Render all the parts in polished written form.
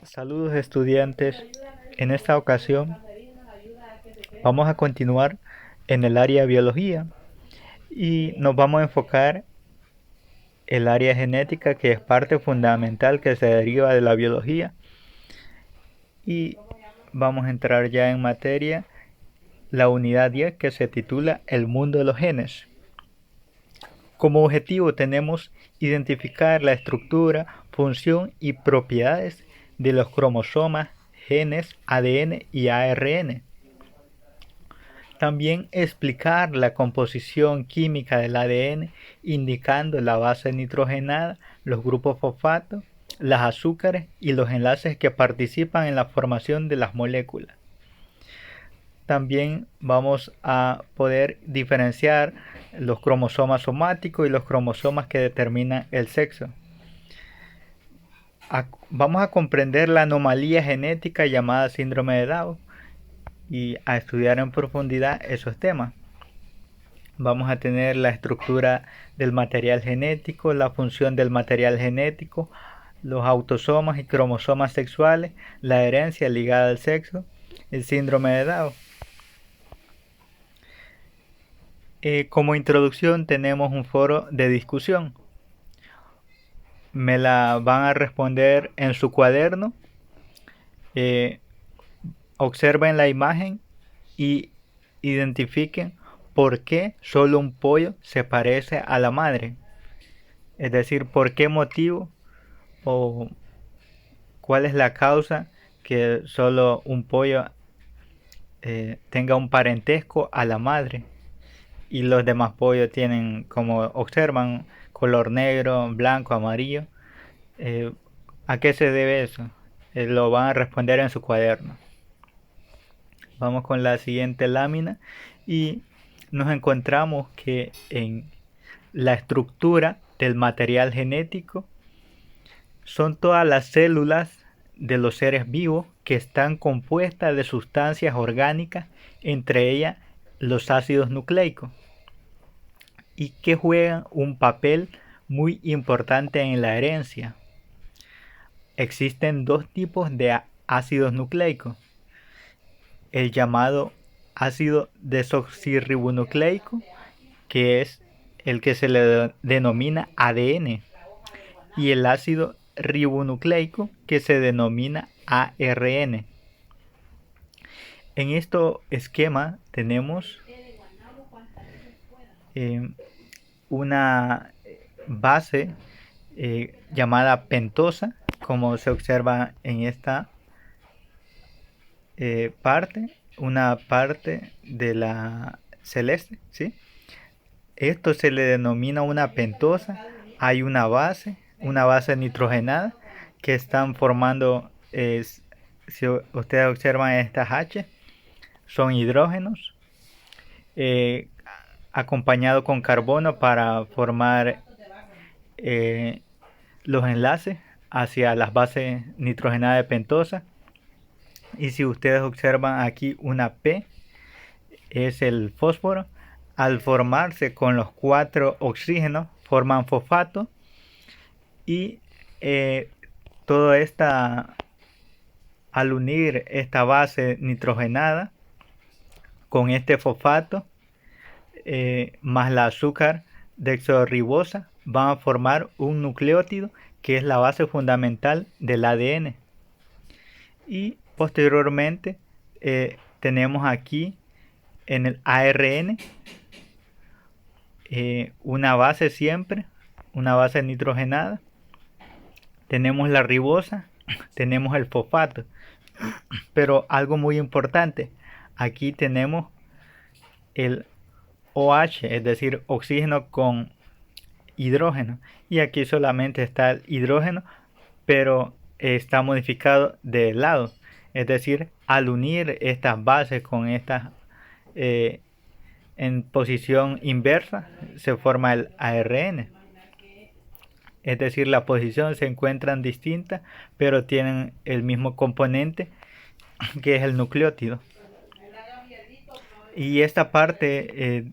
Saludos estudiantes. En esta ocasión vamos a continuar en el área de biología y nos vamos a enfocar el área genética, que es parte fundamental que se deriva de la biología, y vamos a entrar ya en materia la unidad 10, que se titula El mundo de los genes. Como objetivo tenemos identificar la estructura, función y propiedades de los cromosomas, genes, ADN y ARN. También explicar la composición química del ADN, indicando la base nitrogenada, los grupos fosfato, las azúcares y los enlaces que participan en la formación de las moléculas. También vamos a poder diferenciar los cromosomas somáticos y los cromosomas que determinan el sexo. Vamos a comprender la anomalía genética llamada síndrome de Down y a estudiar en profundidad esos temas. Vamos a tener la estructura del material genético, la función del material genético, los autosomas y cromosomas sexuales, la herencia ligada al sexo, el síndrome de Down. Como introducción tenemos un foro de discusión. Me la van a responder en su cuaderno. Observen la imagen y identifiquen por qué solo un pollo se parece a la madre. Es decir, por qué motivo o cuál es la causa que solo un pollo tenga un parentesco a la madre y los demás pollos tienen, como observan, color negro, blanco, amarillo. Eh, ¿A qué se debe eso? Lo van a responder en su cuaderno. Vamos con la siguiente lámina y nos encontramos que en la estructura del material genético son todas las células de los seres vivos que están compuestas de sustancias orgánicas, entre ellas los ácidos nucleicos, y que juegan un papel muy importante en la herencia. Existen dos tipos de ácidos nucleicos: el llamado ácido desoxirribonucleico, que es el que se le denomina ADN, y el ácido ribonucleico, que se denomina ARN. En este esquema tenemos una base llamada pentosa, como se observa en esta parte, una parte de la celeste, ¿sí? Esto se le denomina una pentosa. Hay una base nitrogenada que están formando, si ustedes observan estas H, son hidrógenos acompañado con carbono para formar los enlaces hacia las bases nitrogenadas de pentosa. Y si ustedes observan aquí, una P es el fósforo. Al formarse con los 4 oxígenos forman fosfato, y todo esta, al unir esta base nitrogenada con este fosfato más la azúcar desoxirribosa, van a formar un nucleótido que es la base fundamental del ADN. Y posteriormente tenemos aquí en el ARN una base siempre, una base nitrogenada. Tenemos la ribosa, tenemos el fosfato. Pero algo muy importante, aquí tenemos el OH, es decir, oxígeno con hidrógeno. Y aquí solamente está el hidrógeno, pero está modificado de lado. Es decir, al unir estas bases con estas en posición inversa, se forma el ARN. Es decir, la posición se encuentran distintas, pero tienen el mismo componente, que es el nucleótido. Y esta parte,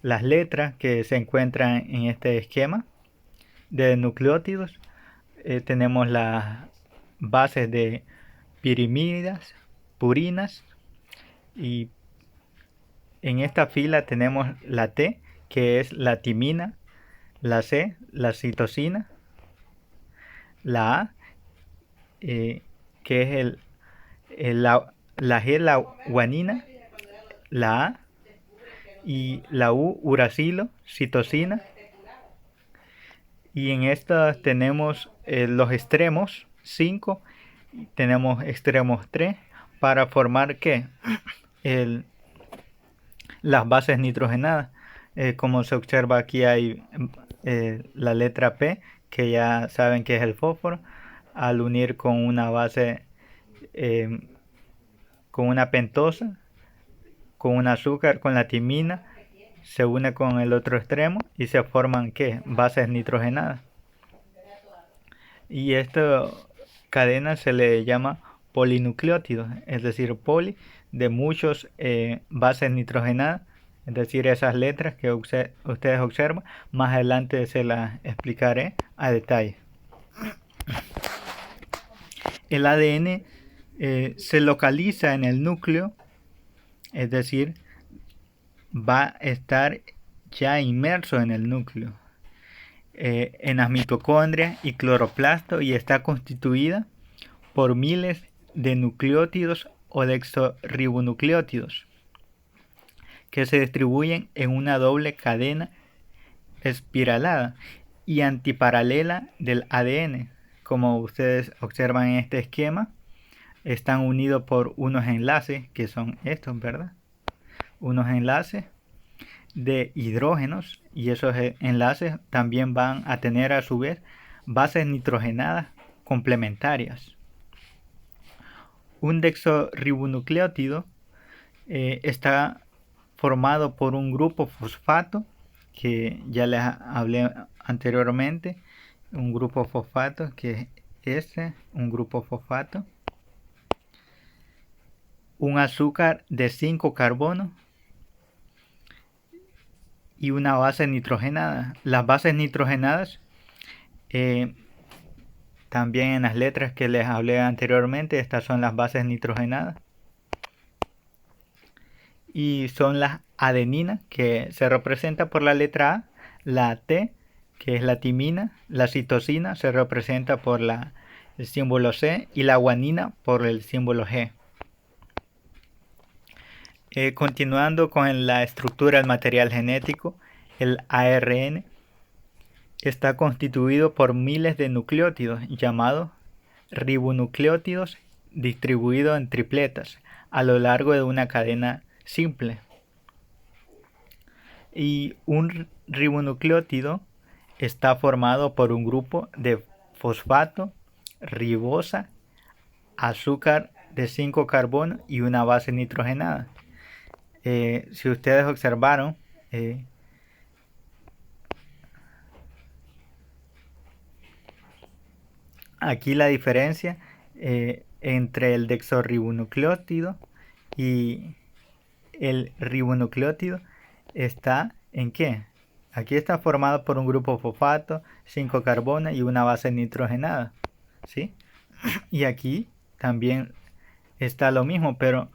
las letras que se encuentran en este esquema de nucleótidos, tenemos bases de pirimidas, purinas, y en esta fila tenemos la T, que es la timina, la C, la citosina, la A, que es la G, la guanina, la A, y la U, uracilo, citosina. Y en estas tenemos los extremos 5, tenemos extremos 3 para formar ¿qué? Las bases nitrogenadas. Como se observa aquí hay la letra P, que ya saben que es el fósforo, al unir con una base, con una pentosa, con un azúcar, con la timina, se une con el otro extremo y se forman ¿qué? Bases nitrogenadas. Y esta cadena se le llama polinucleótidos, es decir, poli de muchos bases nitrogenadas, es decir, esas letras que ustedes observan. Más adelante se las explicaré a detalle. El ADN se localiza en el núcleo, es decir, va a estar ya inmerso en el núcleo, en las mitocondrias y cloroplasto, y está constituida por miles de nucleótidos o desoxirribonucleótidos que se distribuyen en una doble cadena espiralada y antiparalela del ADN. Como ustedes observan en este esquema, están unidos por unos enlaces, que son estos, ¿verdad? Unos enlaces de hidrógenos, y esos enlaces también van a tener a su vez bases nitrogenadas complementarias. Un desoxirribonucleótido está formado por un grupo fosfato, que ya les hablé anteriormente, un grupo fosfato que es un grupo fosfato, un azúcar de 5 carbonos y una base nitrogenada. Las bases nitrogenadas, también en las letras que les hablé anteriormente, estas son las bases nitrogenadas. Y son las adeninas, que se representa por la letra A, la T, que es la timina, la citosina se representa por el símbolo C, y la guanina por el símbolo G. Continuando con la estructura del material genético, el ARN está constituido por miles de nucleótidos llamados ribonucleótidos, distribuidos en tripletas a lo largo de una cadena simple. Y un ribonucleótido está formado por un grupo de fosfato, ribosa, azúcar de 5 carbonos y una base nitrogenada. Si ustedes observaron, aquí la diferencia entre el desoxirribonucleótido y el ribonucleótido está en ¿qué? Aquí está formado por un grupo fosfato, 5 carbonos y una base nitrogenada, ¿sí? Y aquí también está lo mismo, pero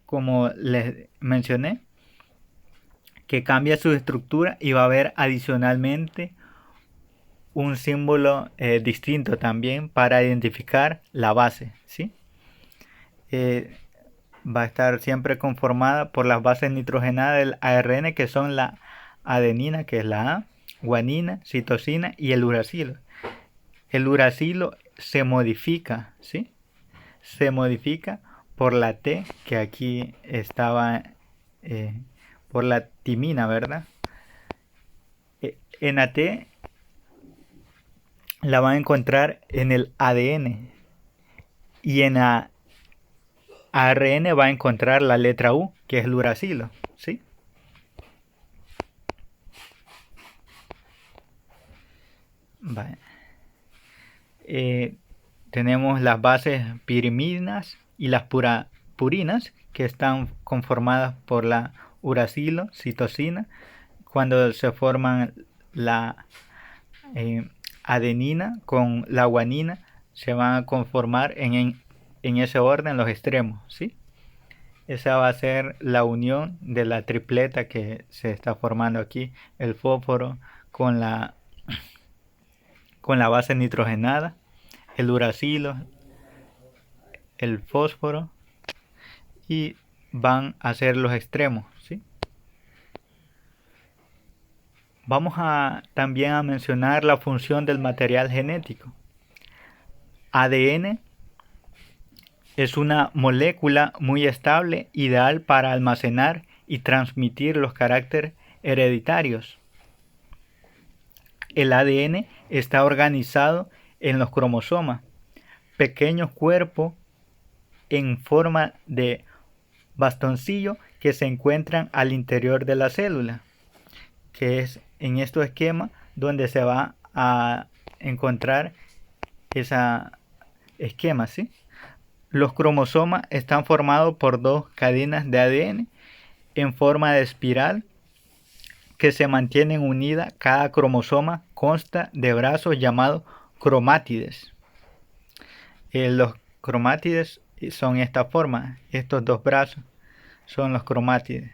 como les mencioné, que cambia su estructura y va a haber adicionalmente un símbolo distinto también para identificar la base, ¿sí? Va a estar siempre conformada por las bases nitrogenadas del ARN, que son la adenina, que es la A, guanina, citosina y el uracilo. El uracilo se modifica, ¿sí? Se modifica por la T, que aquí estaba, por la timina, ¿verdad? En la T la van a encontrar en el ADN, y en la ARN va a encontrar la letra U, que es el uracilo, ¿sí? Vale. Tenemos las bases piriminas y las purinas, que están conformadas por la uracilo, citosina. Cuando se forman la adenina con la guanina, se van a conformar en ese orden los extremos, ¿sí? Esa va a ser la unión de la tripleta que se está formando aquí, el fósforo con la base nitrogenada, el uracilo, el fósforo, y van a ser los extremos, ¿sí? Vamos también a mencionar la función del material genético. ADN es una molécula muy estable, ideal para almacenar y transmitir los caracteres hereditarios. El ADN está organizado en los cromosomas, pequeños cuerpos en forma de bastoncillo que se encuentran al interior de la célula, que es en estos esquemas donde se va a encontrar esa esquema, ¿sí? Los cromosomas están formados por dos cadenas de ADN en forma de espiral que se mantienen unidas. Cada cromosoma consta de brazos llamados cromátides. Los cromátides son esta forma, estos dos brazos son los cromátides.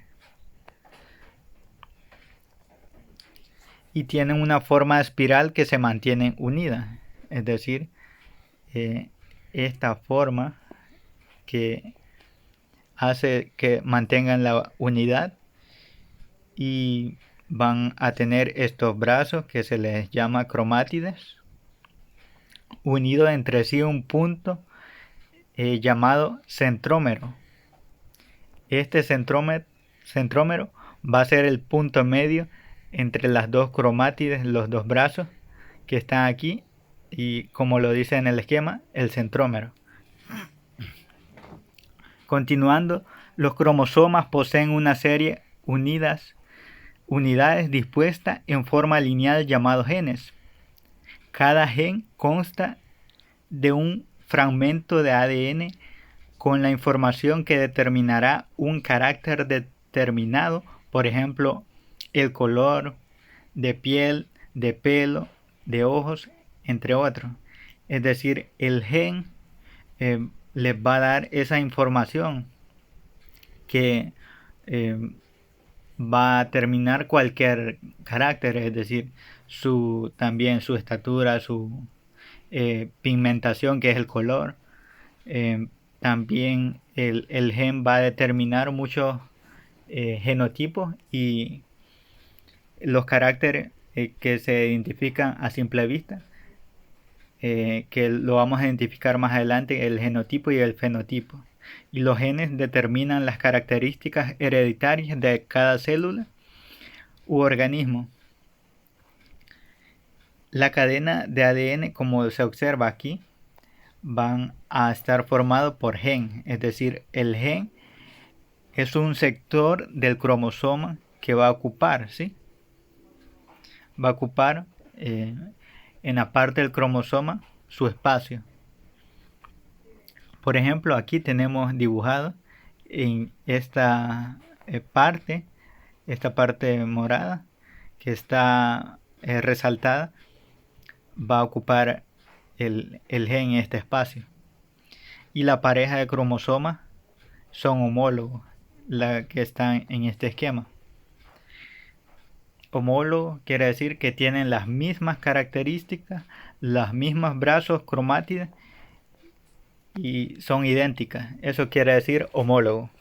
Y tienen una forma de espiral que se mantienen unidas, es decir, esta forma que hace que mantengan la unidad, y van a tener estos brazos que se les llama cromátides unidos entre sí un punto llamado centrómero. Este centrómero va a ser el punto medio entre las dos cromátides, los dos brazos que están aquí, y como lo dice en el esquema, el centrómero. Continuando, los cromosomas poseen una serie unidades dispuestas en forma lineal llamados genes. Cada gen consta de un fragmento de ADN con la información que determinará un carácter determinado, por ejemplo, el color de piel, de pelo, de ojos, entre otros. Es decir, el gen les va a dar esa información que va a determinar cualquier carácter, es decir, también su estatura, su pigmentación, que es el color. También el gen va a determinar muchos genotipos y los caracteres que se identifican a simple vista, que lo vamos a identificar más adelante, el genotipo y el fenotipo. Y los genes determinan las características hereditarias de cada célula u organismo. La cadena de ADN, como se observa aquí, van a estar formados por gen, es decir, el gen es un sector del cromosoma que va a ocupar, ¿sí? Va a ocupar en la parte del cromosoma su espacio. Por ejemplo, aquí tenemos dibujado en esta parte morada que está resaltada, va a ocupar el gen en este espacio. Y la pareja de cromosomas son homólogos, la que están en este esquema. Homólogo quiere decir que tienen las mismas características, las mismas brazos cromátides y son idénticas. Eso quiere decir homólogo.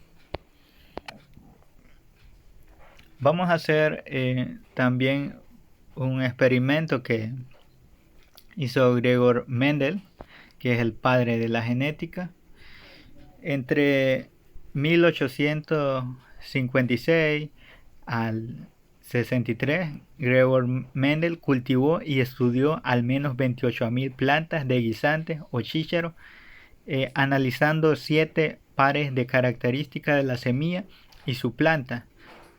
Vamos a hacer también un experimento que hizo Gregor Mendel, que es el padre de la genética. Entre 1856 al 63, Gregor Mendel cultivó y estudió al menos 28.000 plantas de guisantes o chícharos, analizando 7 pares de características de la semilla y su planta.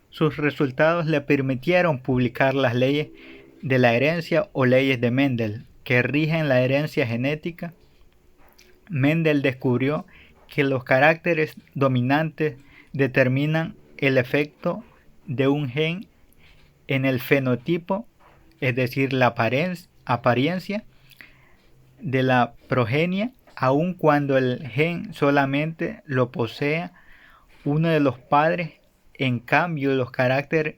Sus resultados le permitieron publicar las leyes de la herencia o leyes de Mendel, que rigen la herencia genética. Mendel descubrió que los caracteres dominantes determinan el efecto de un gen en el fenotipo, es decir, la apariencia de la progenie, aun cuando el gen solamente lo posea uno de los padres. En cambio, los caracteres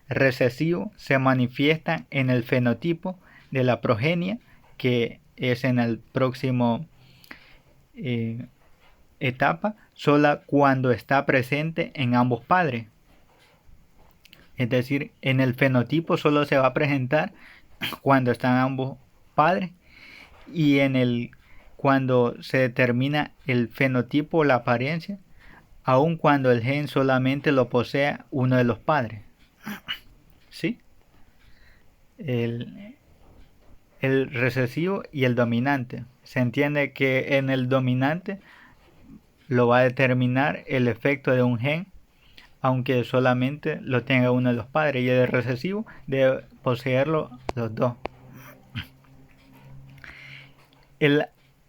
recesivos se manifiestan en el fenotipo de la progenie, que es en el próximo etapa, solo cuando está presente en ambos padres. Es decir, en el fenotipo solo se va a presentar cuando están ambos padres, y cuando se determina el fenotipo o la apariencia, aun cuando el gen solamente lo posea uno de los padres. ¿Sí? El recesivo y el dominante. Se entiende que en el dominante lo va a determinar el efecto de un gen, aunque solamente lo tenga uno de los padres, y el recesivo debe poseerlo los dos. El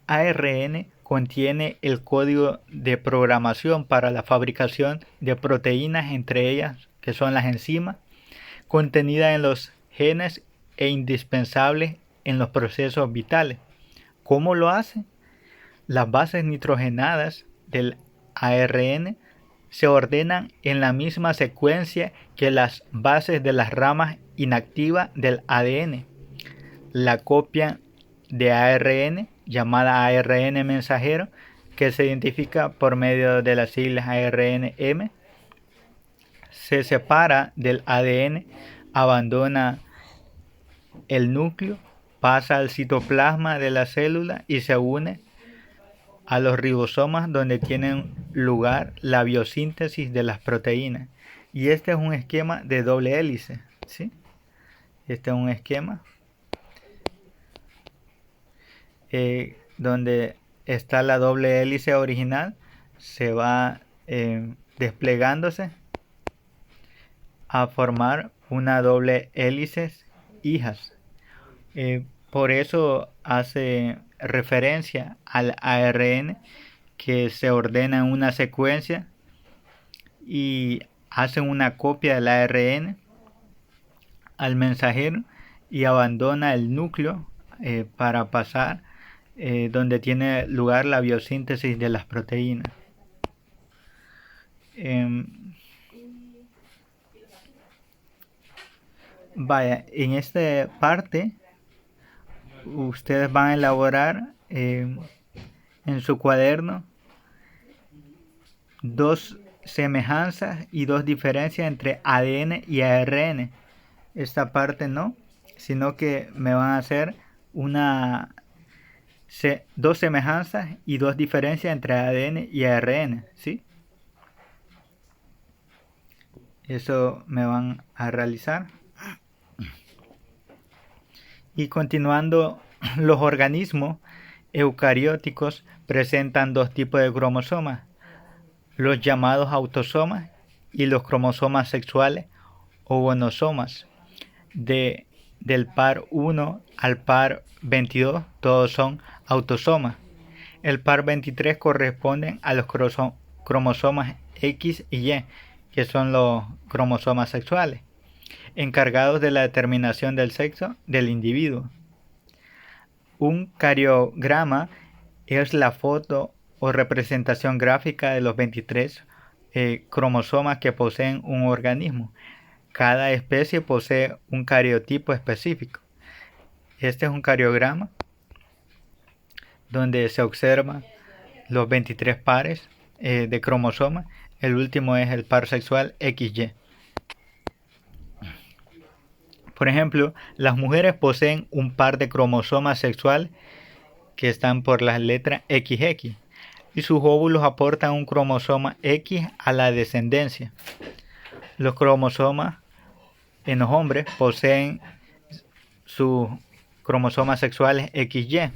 ARN contiene el código de programación para la fabricación de proteínas, entre ellas que son las enzimas, contenidas en los genes e indispensables en los procesos vitales. ¿Cómo lo hace? Las bases nitrogenadas del ARN se ordenan en la misma secuencia que las bases de las ramas inactivas del ADN. La copia de ARN, llamada ARN mensajero, que se identifica por medio de las siglas ARNM, se separa del ADN, abandona el núcleo, pasa al citoplasma de la célula y se une a los ribosomas, donde tienen lugar la biosíntesis de las proteínas. Y este es un esquema de doble hélice, ¿sí? Este es un esquema donde está la doble hélice original, se va desplegándose a formar una doble hélice hijas. Por eso hace referencia al ARN, que se ordena en una secuencia y hacen una copia del ARN al mensajero y abandona el núcleo para pasar donde tiene lugar la biosíntesis de las proteínas. Vaya, en esta parte ustedes van a elaborar en su cuaderno dos semejanzas y dos diferencias entre ADN y ARN. Esta parte no, sino que me van a hacer dos semejanzas y dos diferencias entre ADN y ARN, ¿sí? Eso me van a realizar. Y continuando, los organismos eucarióticos presentan dos tipos de cromosomas, los llamados autosomas y los cromosomas sexuales o gonosomas. Del par 1 al par 22 todos son autosomas. El par 23 corresponden a los cromosomas X y Y, que son los cromosomas sexuales, encargados de la determinación del sexo del individuo. Un cariograma es la foto o representación gráfica de los 23 cromosomas que poseen un organismo. Cada especie posee un cariotipo específico. Este es un cariograma donde se observan los 23 pares de cromosomas. El último es el par sexual XY. Por ejemplo, las mujeres poseen un par de cromosomas sexuales que están por las letras XX, y sus óvulos aportan un cromosoma X a la descendencia. Los cromosomas en los hombres poseen sus cromosomas sexuales XY.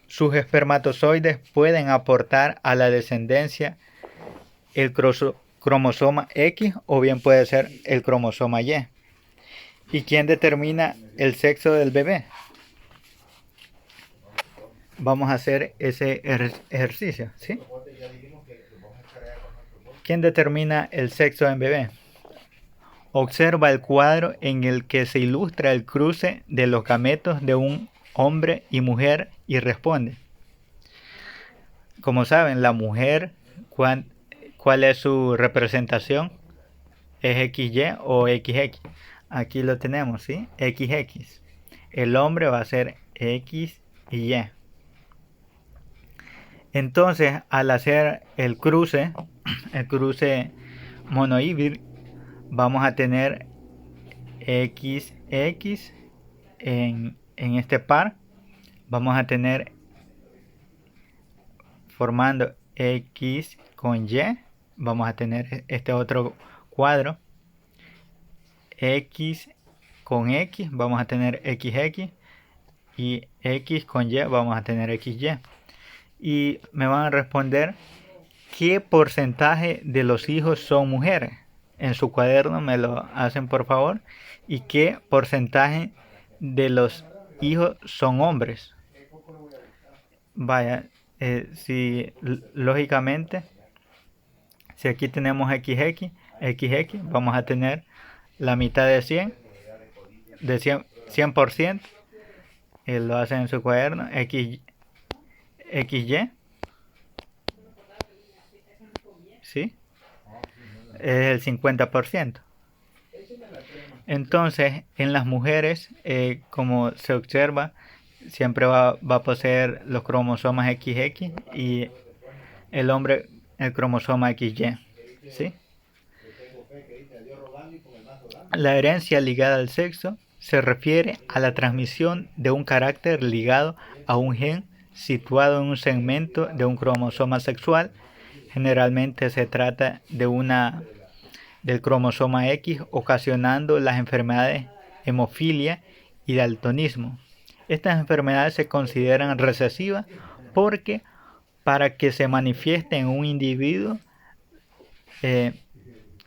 Sus espermatozoides pueden aportar a la descendencia el cromosoma X o bien puede ser el cromosoma Y. ¿Y quién determina el sexo del bebé? Vamos a hacer ese ejercicio, ¿sí? ¿Quién determina el sexo del bebé? Observa el cuadro en el que se ilustra el cruce de los gametos de un hombre y mujer y responde. Como saben, la mujer, ¿cuál es su representación? ¿Es XY o XX? Aquí lo tenemos, ¿sí? XX. El hombre va a ser X y Y. Entonces, al hacer el cruce monohíbrido, vamos a tener XX en este par. Vamos a tener formando X con Y. Vamos a tener este otro cuadro. X con X vamos a tener XX. Y X con Y vamos a tener XY. Y me van a responder qué porcentaje de los hijos son mujeres. En su cuaderno me lo hacen, por favor. Y qué porcentaje de los hijos son hombres. Vaya, si lógicamente, si aquí tenemos XX, vamos a tener la mitad de 100, 100%. Lo hacen en su cuaderno. XY, ¿sí? Es el 50%. Entonces, en las mujeres, como se observa, siempre va a poseer los cromosomas XX y el hombre el cromosoma XY, ¿sí? La herencia ligada al sexo se refiere a la transmisión de un carácter ligado a un gen situado en un segmento de un cromosoma sexual. Generalmente se trata del cromosoma X, ocasionando las enfermedades hemofilia y daltonismo. Estas enfermedades se consideran recesivas porque para que se manifieste en un individuo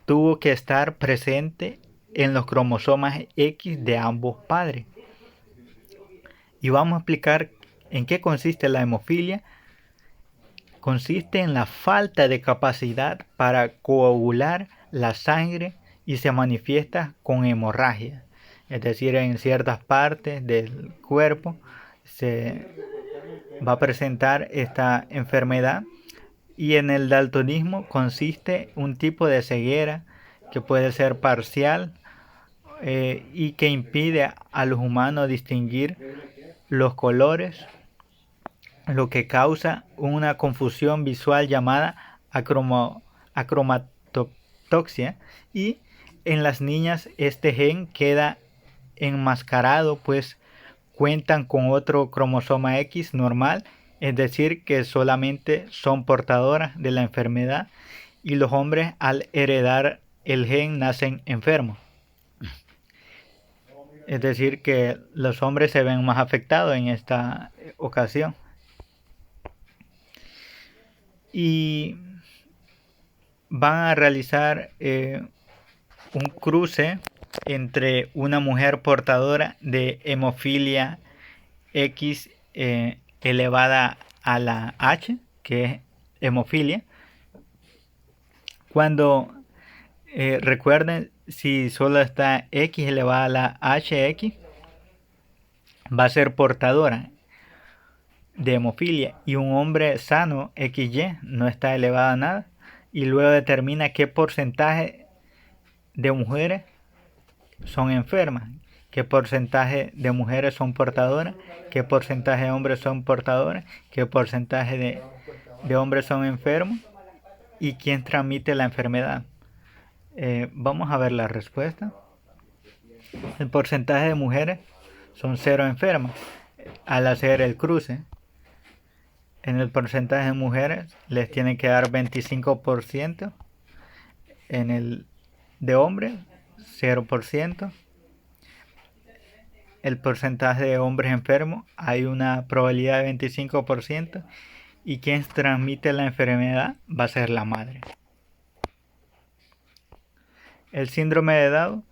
tuvo que estar presente en los cromosomas X de ambos padres. Y vamos a explicar en qué consiste la hemofilia. Consiste en la falta de capacidad para coagular la sangre y se manifiesta con hemorragia. Es decir, en ciertas partes del cuerpo se va a presentar esta enfermedad. Y en el daltonismo consiste un tipo de ceguera que puede ser parcial y que impide a los humanos distinguir los colores, lo que causa una confusión visual llamada acromatopsia, y en las niñas este gen queda enmascarado, pues cuentan con otro cromosoma X normal, es decir, que solamente son portadoras de la enfermedad, y los hombres al heredar el gen nacen enfermos. Es decir, que los hombres se ven más afectados en esta ocasión. Y van a realizar un cruce entre una mujer portadora de hemofilia X elevada a la H, que es hemofilia. Cuando recuerden, si solo está X elevada a la HX, va a ser portadora de hemofilia, y un hombre sano XY no está elevada a nada, y luego determina qué porcentaje de mujeres son enfermas, qué porcentaje de mujeres son portadoras, qué porcentaje de hombres son portadores, qué porcentaje de hombres son enfermos y quién transmite la enfermedad. Vamos a ver la respuesta. El porcentaje de mujeres son 0 enfermas al hacer el cruce. En el porcentaje de mujeres les tiene que dar 25%. En el de hombres 0%. El porcentaje de hombres enfermos hay una probabilidad de 25%, y quien transmite la enfermedad va a ser la madre. El síndrome de Down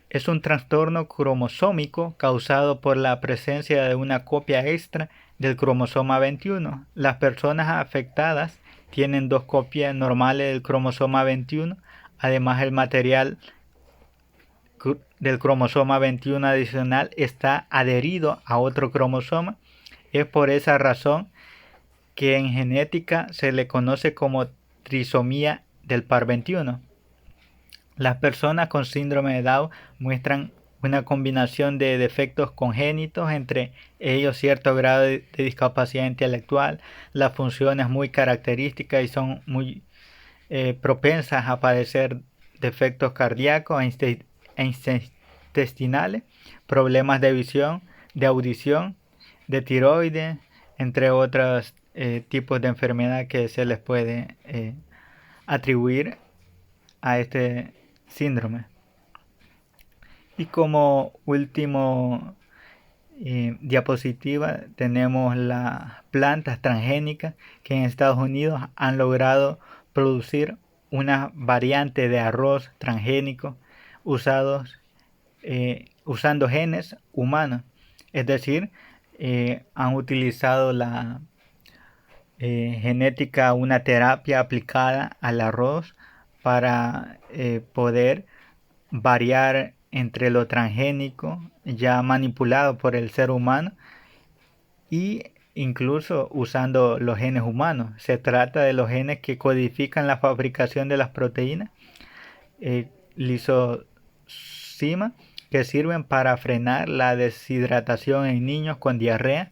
es un trastorno cromosómico causado por la presencia de una copia extra del cromosoma 21. Las personas afectadas tienen 2 copias normales del cromosoma 21. Además, el material del cromosoma 21 adicional está adherido a otro cromosoma. Es por esa razón que en genética se le conoce como trisomía del par 21. Las personas con síndrome de Down muestran una combinación de defectos congénitos, entre ellos cierto grado de discapacidad intelectual. Las funciones muy características y son muy propensas a padecer defectos cardíacos e intestinales, problemas de visión, de audición, de tiroides, entre otros tipos de enfermedad que se les puede atribuir a este síndrome. Y como último diapositiva tenemos las plantas transgénicas que en Estados Unidos han logrado producir una variante de arroz transgénico usando genes humanos. Es decir, han utilizado la genética, una terapia aplicada al arroz para poder variar entre lo transgénico ya manipulado por el ser humano y incluso usando los genes humanos. Se trata de los genes que codifican la fabricación de las proteínas lisosima, que sirven para frenar la deshidratación en niños con diarrea.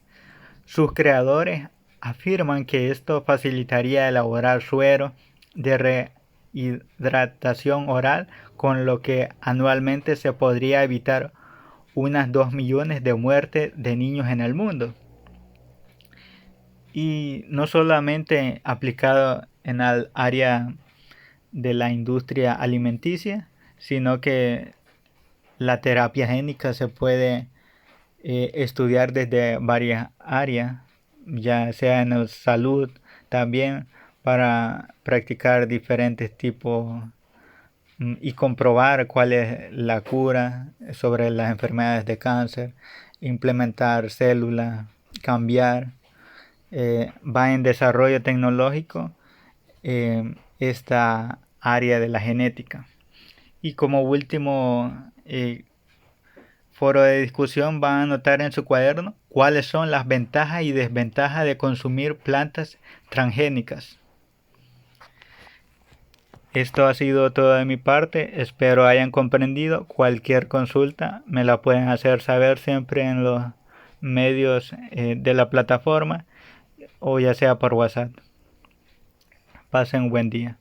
Sus creadores afirman que esto facilitaría elaborar suero de rehidratación oral, con lo que anualmente se podría evitar unas 2 millones de muertes de niños en el mundo. Y no solamente aplicado en el área de la industria alimenticia, sino que la terapia génica se puede estudiar desde varias áreas, ya sea en la salud también, para practicar diferentes tipos y comprobar cuál es la cura sobre las enfermedades de cáncer, implementar células, cambiar. Va en desarrollo tecnológico esta área de la genética. Y como último foro de discusión, van a anotar en su cuaderno cuáles son las ventajas y desventajas de consumir plantas transgénicas. Esto ha sido todo de mi parte, espero hayan comprendido. Cualquier consulta me la pueden hacer saber siempre en los medios de la plataforma o ya sea por WhatsApp. Pasen un buen día.